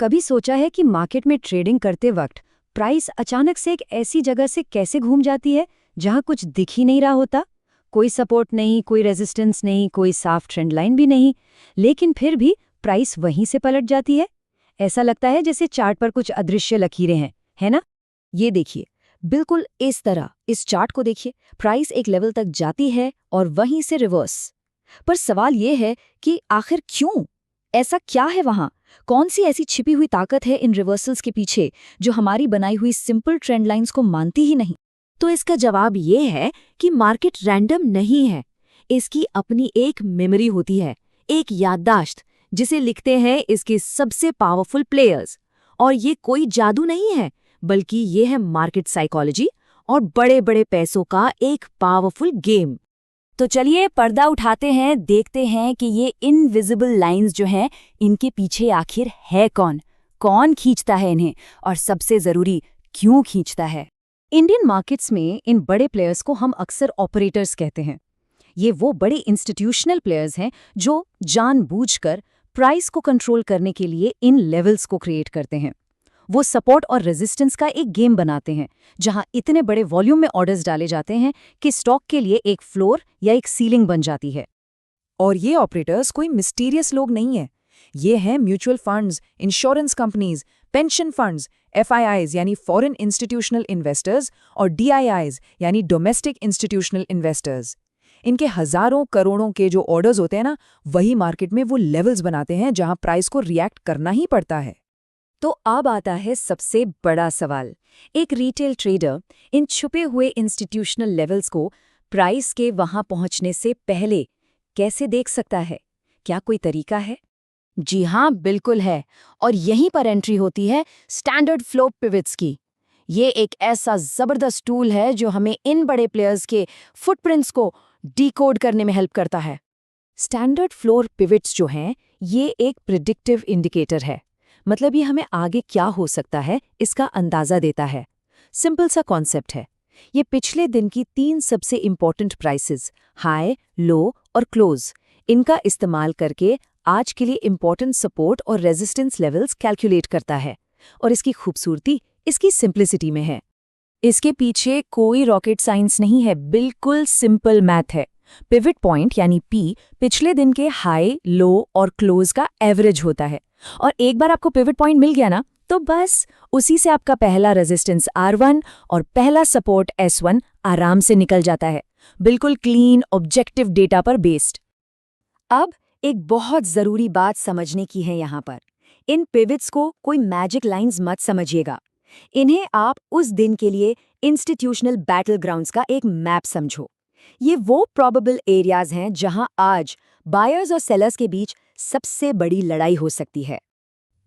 कभी सोचा है कि मार्केट में ट्रेडिंग करते वक्त प्राइस अचानक से एक ऐसी जगह से कैसे घूम जाती है जहां कुछ दिख ही नहीं रहा होता? कोई सपोर्ट नहीं, कोई रेजिस्टेंस नहीं, कोई साफ ट्रेंड लाइन भी नहीं, लेकिन फिर भी प्राइस वहीं से पलट जाती है। ऐसा लगता है जैसे चार्ट पर कुछ अदृश्य लकीरें हैं, है ना? ये देखिए, बिल्कुल इस तरह इस चार्ट को देखिए। प्राइस एक लेवल तक जाती है और वहीं से रिवर्स। पर सवाल ये है कि आखिर क्यों? ऐसा क्या है वहां? कौन सी ऐसी छिपी हुई ताकत है इन रिवर्सल्स के पीछे जो हमारी बनाई हुई सिंपल ट्रेंड लाइंस को मानती ही नहीं? तो इसका जवाब ये है कि मार्केट रैंडम नहीं है। इसकी अपनी एक मेमोरी होती है, एक याददाश्त, जिसे लिखते हैं इसके सबसे पावरफुल प्लेयर्स। और ये कोई जादू नहीं है, बल्कि ये है मार्केट साइकोलॉजी और बड़े बड़े पैसों का एक पावरफुल गेम। तो चलिए पर्दा उठाते हैं, देखते हैं कि ये इनविजिबल लाइंस जो हैं, इनके पीछे आखिर है कौन? कौन खींचता है इन्हें? और सबसे जरूरी, क्यों खींचता है? इंडियन मार्केट्स में इन बड़े प्लेयर्स को हम अक्सर ऑपरेटर्स कहते हैं। ये वो बड़े इंस्टीट्यूशनल प्लेयर्स हैं जो जानबूझकर प्राइस को कंट्रोल करने के लिए इन लेवल्स को क्रिएट करते हैं। वो सपोर्ट और रेजिस्टेंस का एक गेम बनाते हैं, जहां इतने बड़े वॉल्यूम में ऑर्डर्स डाले जाते हैं कि स्टॉक के लिए एक फ्लोर या एक सीलिंग बन जाती है। और ये ऑपरेटर्स कोई मिस्टीरियस लोग नहीं हैं। ये हैं mutual funds, insurance companies, pension funds, FIIs यानी फॉरेन इंस्टीट्यूशनल इन्वेस्टर्स और DIIs यानी डोमेस्टिक इंस्टीट्यूशनल इन्वेस्टर्स। इनके हजारों करोड़ों के जो ऑर्डर्स होते हैं ना, वही मार्केट में वो लेवल्स बनाते हैं जहां प्राइस को रिएक्ट करना ही पड़ता है। तो अब आता है सबसे बड़ा सवाल। एक रिटेल ट्रेडर इन छुपे हुए इंस्टीट्यूशनल लेवल्स को प्राइस के वहां पहुंचने से पहले कैसे देख सकता है? क्या कोई तरीका है? जी हाँ, बिल्कुल है। और यहीं पर एंट्री होती है स्टैंडर्ड फ्लो पिवट्स की। ये एक ऐसा जबरदस्त टूल है जो हमें इन बड़े प्लेयर्स के फुटप्रिंट्स को डिकोड करने में हेल्प करता है। स्टैंडर्ड फ्लोर पिवट्स जो हैं, ये एक प्रिडिक्टिव इंडिकेटर है। मतलब ये हमें आगे क्या हो सकता है इसका अंदाजा देता है। सिंपल सा कॉन्सेप्ट है। ये पिछले दिन की 3 सबसे इंपॉर्टेंट प्राइसेस, हाई, लो और क्लोज, इनका इस्तेमाल करके आज के लिए इंपॉर्टेंट सपोर्ट और रेजिस्टेंस लेवल्स कैलकुलेट करता है। और इसकी खूबसूरती इसकी सिंप्लिसिटी में है। इसके पीछे कोई रॉकेट साइंस नहीं है, बिल्कुल सिंपल मैथ है। पिवट पॉइंट यानी P पिछले दिन के हाई, लो और क्लोज का एवरेज होता है। और एक बार आपको पिवट पॉइंट मिल गया ना, तो बस उसी से आपका पहला रेजिस्टेंस R1 और पहला सपोर्ट S1 आराम से निकल जाता है। बिल्कुल क्लीन, ऑब्जेक्टिव डेटा पर बेस्ड। अब एक बहुत जरूरी बात समझने की है यहाँ पर। इन पिवट्स को कोई मैजिक लाइंस मत समझिएगा। इन्हें आप उस दिन के लिए इंस्टीट्यूशनल बैटल ग्राउंड्स का एक मैप समझो। ये वो प्रोबेबल एरियाज हैं जहां आज बायर्स और सेलर्स के बीच सबसे बड़ी लड़ाई हो सकती है।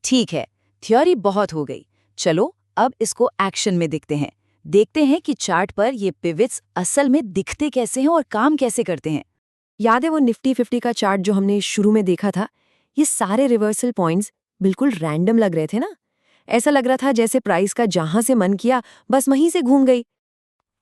ठीक है, थ्योरी बहुत हो गई। चलो अब इसको एक्शन में देखते हैं कि चार्ट पर ये पिवट्स असल में दिखते कैसे हैं और काम कैसे करते हैं। याद है वो निफ्टी 50 का चार्ट जो हमने शुरू में देखा था? ये सारे रिवर्सल पॉइंट्स बिल्कुल रैंडम लग रहे थे ना। ऐसा लग रहा था जैसे प्राइस का जहां से मन किया बस वहीं से घूम गई।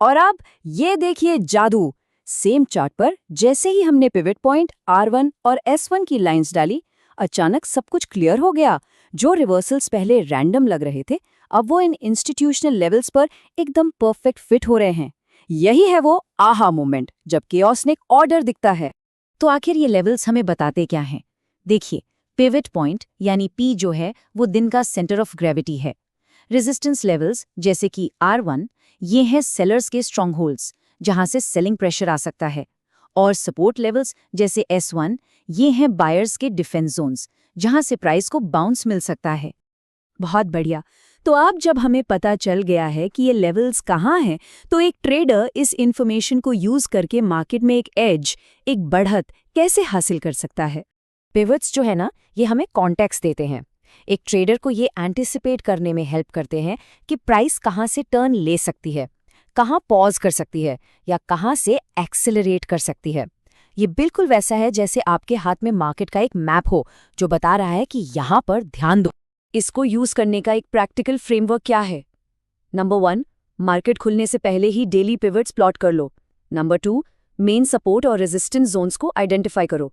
और अब ये देखिए जादू। सेम चार्ट पर जैसे ही हमने पिवट पॉइंट R1 और S1 की लाइंस डाली, अचानक सब कुछ क्लियर हो गया। जो रिवर्सल्स पहले रैंडम लग रहे थे, अब वो इन इंस्टीट्यूशनल लेवल्स पर एकदम परफेक्ट फिट हो रहे हैं। यही है वो आहा मोमेंट, जब केओस ने ऑर्डर दिखता है। तो आखिर ये लेवल्स हमें बताते क्या हैं? देखिए, पिवट पॉइंट यानी P जो है वो दिन का सेंटर ऑफ ग्रेविटी है। रेजिस्टेंस लेवल्स जैसे कि R1, ये हैं सेलर्स के स्ट्रॉन्ग होल्ड्स, जहां से सेलिंग प्रेशर आ सकता है। और सपोर्ट लेवल्स जैसे S1, ये हैं बायर्स के डिफेंस जोन्स, जहां से प्राइस को बाउंस मिल सकता है। बहुत बढ़िया। तो अब जब हमें पता चल गया है कि ये लेवल्स कहाँ हैं, तो एक ट्रेडर इस इंफॉर्मेशन को यूज करके मार्केट में एक एज, एक बढ़त कैसे हासिल कर सकता है? पिवट्स जो है ना, ये हमें कॉन्टेक्स्ट देते हैं। एक ट्रेडर को ये एंटिसिपेट करने में हेल्प करते हैं कि प्राइस कहाँ से टर्न ले सकती है, कहाँ पॉज कर सकती है या कहाँ से एक्सेलरेट कर सकती है। ये बिल्कुल वैसा है जैसे आपके हाथ में मार्केट का एक मैप हो जो बता रहा है कि यहाँ पर ध्यान दो। इसको यूज करने का एक प्रैक्टिकल फ्रेमवर्क क्या है? नंबर 1, मार्केट खुलने से पहले ही डेली पिवट्स प्लॉट कर लो। नंबर 2, मेन सपोर्ट और रेजिस्टेंस जोन्स को आइडेंटिफाई करो।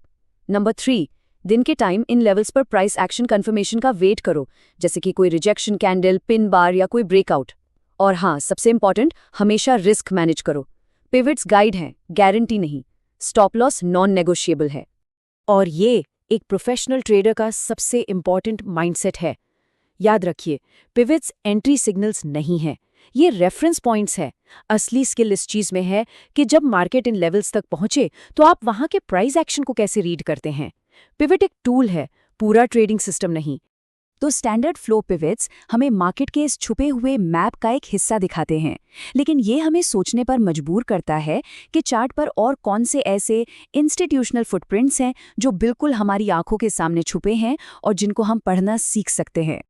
नंबर 3, दिन के टाइम इन लेवल्स पर प्राइस एक्शन कंफर्मेशन का वेट करो, जैसे कि कोई रिजेक्शन कैंडल, पिन बार या कोई ब्रेकआउट। और हाँ, सबसे इंपॉर्टेंट, हमेशा रिस्क मैनेज करो। पिवट्स गाइड हैं, गारंटी नहीं। स्टॉप लॉस नॉन नेगोशिएबल है। और ये एक प्रोफेशनल ट्रेडर का सबसे इम्पॉर्टेंट माइंडसेट है। याद रखिए, पिवट्स एंट्री सिग्नल्स नहीं हैं, ये रेफरेंस पॉइंट्स है। असली स्किल इस चीज में है कि जब मार्केट इन लेवल्स तक पहुंचे तो आप वहां के प्राइस एक्शन को कैसे रीड करते हैं। पिवट एक टूल है, पूरा ट्रेडिंग सिस्टम नहीं। तो स्टैंडर्ड फ्लो पिवट्स हमें मार्केट के इस छुपे हुए मैप का एक हिस्सा दिखाते हैं, लेकिन ये हमें सोचने पर मजबूर करता है कि चार्ट पर और कौन से ऐसे इंस्टीट्यूशनल फुटप्रिंट्स हैं जो बिल्कुल हमारी आंखों के सामने छुपे हैं और जिनको हम पढ़ना सीख सकते हैं।